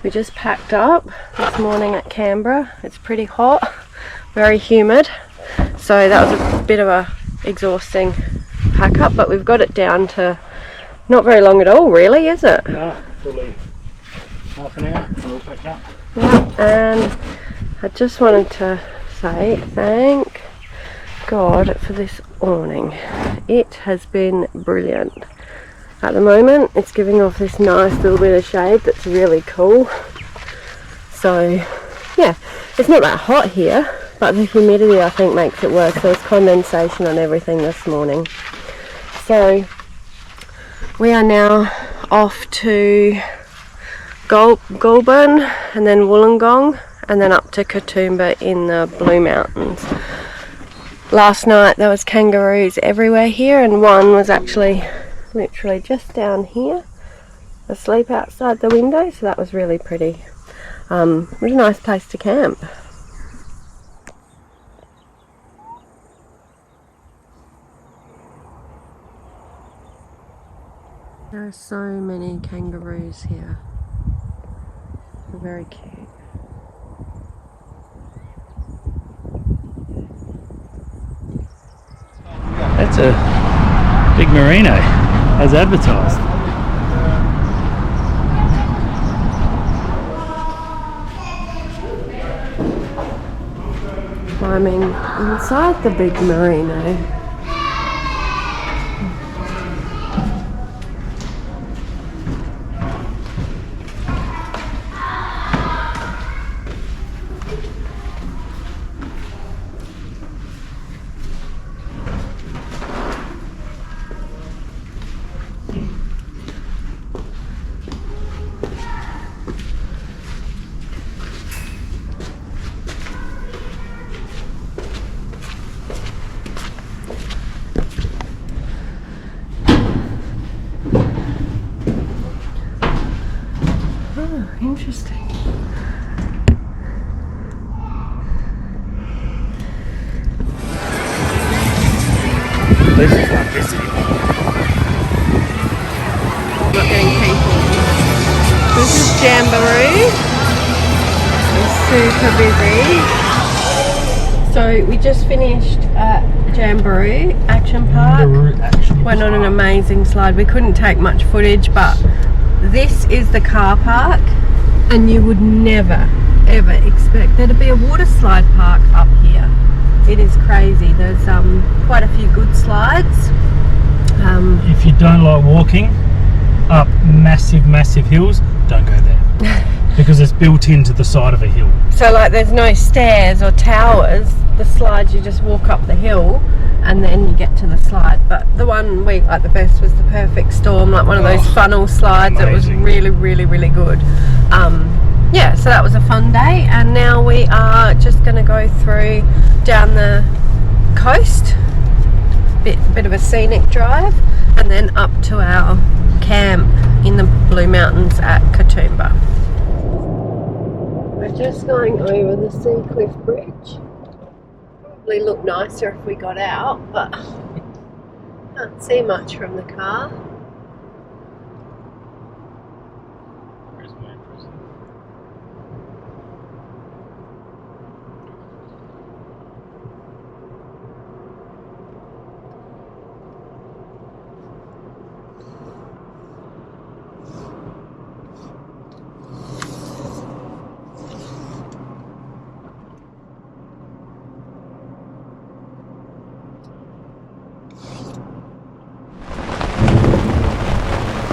We just packed up this morning at Canberra. It's pretty hot, very humid, so that was a bit of a exhausting pack up, but we've got it down to not very long at all, really, is it? No, probably half an hour, all packed up. Yeah, and I just wanted to say thank God for this awning. It has been brilliant. At the moment it's giving off this nice little bit of shade that's really cool. So yeah, it's not that hot here, but the humidity I think makes it worse. There's condensation on everything this morning. So we are now off to Goulburn and then Wollongong and then up to Katoomba in the Blue Mountains. Last night there was kangaroos everywhere here, and one was actually literally just down here asleep outside the window, so that was really pretty. It was a nice place to camp. There are so many kangaroos here. They're very cute. That's a Big Merino, as advertised. Climbing inside the Big Merino. Interesting. This is not busy. Not getting people. This is Jamberoo. It's super busy. So we just finished at Jamberoo Action Park. Went on an amazing slide. We couldn't take much footage, but this is the car park, and you would never ever expect there to be a water slide park up here. It is crazy. There's quite a few good slides. If you don't like walking up massive hills, don't go there. Because it's built into the side of a hill. So like there's no stairs or towers. The slides, you just walk up the hill and then you get to the slide. But the one we liked the best was the Perfect Storm, like one of those funnel slides. Amazing. It was really good. Yeah, so that was a fun day, and now we are just going to go through down the coast, bit of a scenic drive, and then up to our camp in the Blue Mountains at Katoomba. We're just going over the Sea Cliff Bridge. Probably look nicer if we got out, but can't see much from the car.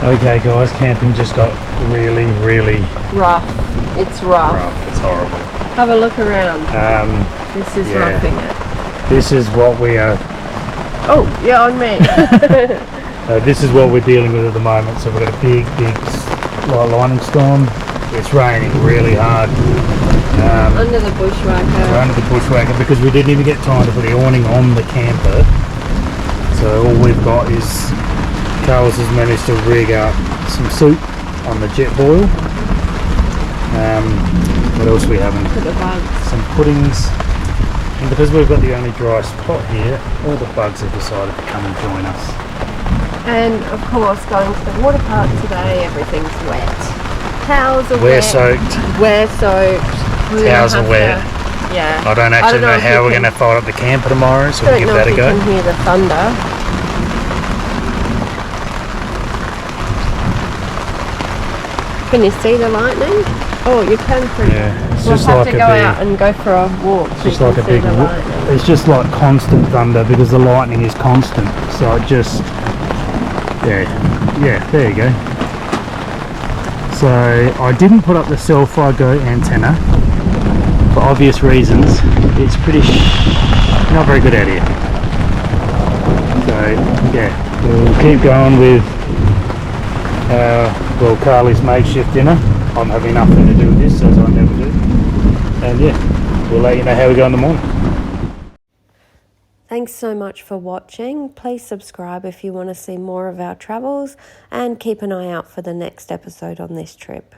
Okay guys, camping just got really rough. It's rough. It's horrible. Have a look around. This is roughing it. This is what we are... Oh, yeah, on me. This is what we're dealing with at the moment. So we've got a big light lightning storm. It's raining really hard. Under the bushwhacker. We're under the bushwhacker because we didn't even get time to put the awning on the camper. So all we've got is... Carlos has managed to rig up some soup on the jet boil. What else we haven't? Some puddings. And because we've got the only dry spot here, all the bugs have decided to come and join us. And of course, going to the water park today, everything's wet. Towels are We're wet. soaked. We're soaked. Towels are wet. Yeah. I don't actually know how we're going to fire up the camper tomorrow, so we'll give that a go. I don't know if you can hear the thunder. Can you see the lightning? Oh, you can pretty. Yeah, it's We'll just have like to a go big, out and go for a walk. So just you like can a see big. the lightning. It's just like constant thunder because the lightning is constant. So it just, yeah, there you go. So I didn't put up the Self-Go antenna for obvious reasons. It's pretty not very good out here. So yeah, we'll keep going with well, Carly's makeshift dinner. I'm having nothing to do with this, as I never do. And yeah, we'll let you know how we go in the morning. Thanks so much for watching. Please subscribe if you want to see more of our travels, and keep an eye out for the next episode on this trip.